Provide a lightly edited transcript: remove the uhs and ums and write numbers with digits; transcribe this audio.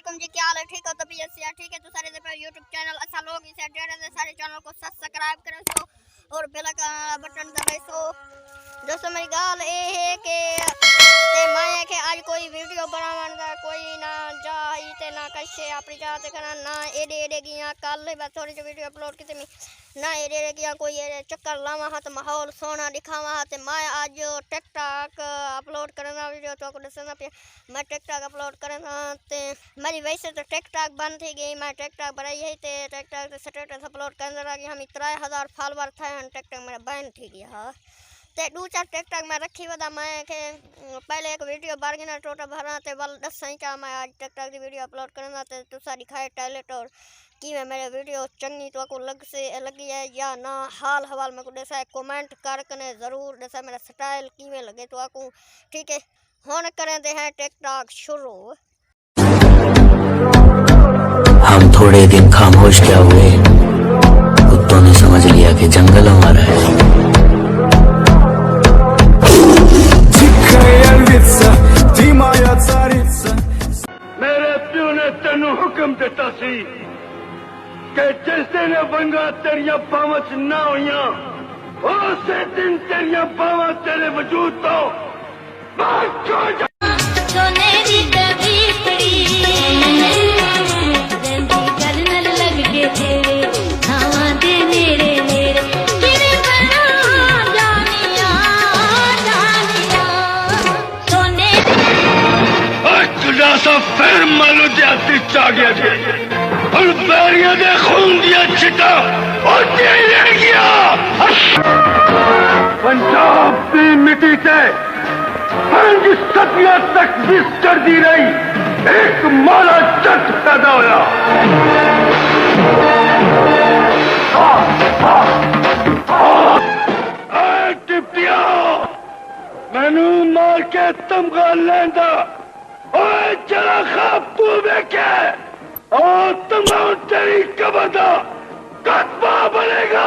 वालेकुम जी, क्या हाल है? ठीक हो? तबीयत से ठीक है तो सारे यूट्यूब चैनल अच्छा लोग इसे सारे चैनल को सब्सक्राइब करो सो और बेल का बटन दबाए सो। दोस्तों मेरी गाल ये है कि मैं के आज कोई वीडियो बनावन का कोई ना जा इते ना कशे अपनी जाते करना ना एडे एडे किया कल बस थोड़ी जो वीडियो अपलोड की थी ना एडे एडे किया कोई चक्कर लावा हाथ माहौल सोना दिखावा हाथ मैं आज टिकटॉक अपलोड करना वीडियो तो दसना पे मैं टिकटॉक अपलोड करना ते मेरी वैसे तो टिकटॉक बंद थी गई मैं टिकटॉक बनाई है ते टिकटॉक स्टेटस अपलोड करने लगी हम 3000 फॉलोवर थे टिकटॉक मेरा बैन थी गया हाँ ते दो चार टिकटॉक में रखी वदा मैं के पहले एक वीडियो बारगिना टोटा भरा ते वल 10 सही का मैं आज टिकटॉक की वीडियो अपलोड करना ते तुसा दिखाए टैलेंट और कि मैं मेरे वीडियो चंगी तो को लगी है या ना हाल हवाल में को दसा कमेंट करके जरूर दसा मेरा स्टाइल किवें लगे तो को ठीक है हुन करते हैं टिकटॉक शुरू। हम थोड़े दिन खामोश क्या हुए, कुत्तों ने समझ लिया कि जंगल हमारा है। मेरे प्यो ने तेन हुक्म दिता सी कि जिस दिन वंगा तेरिया बावां च ना होइया उस दिन तेरिया बावां तेरे वजूद तो फिर मालू जाती चा गया जी और बैरिया दे खून दिया छिटा और रह गया पंजाब की मिट्टी से 5 सदियों तक विस कर दी रही एक माला जट पैदा होया। टिप्टिया मैनू मार के तमगा लेंदा ओए चला खाब तू देखे और तुम तेरी कबर का कस्बा बनेगा।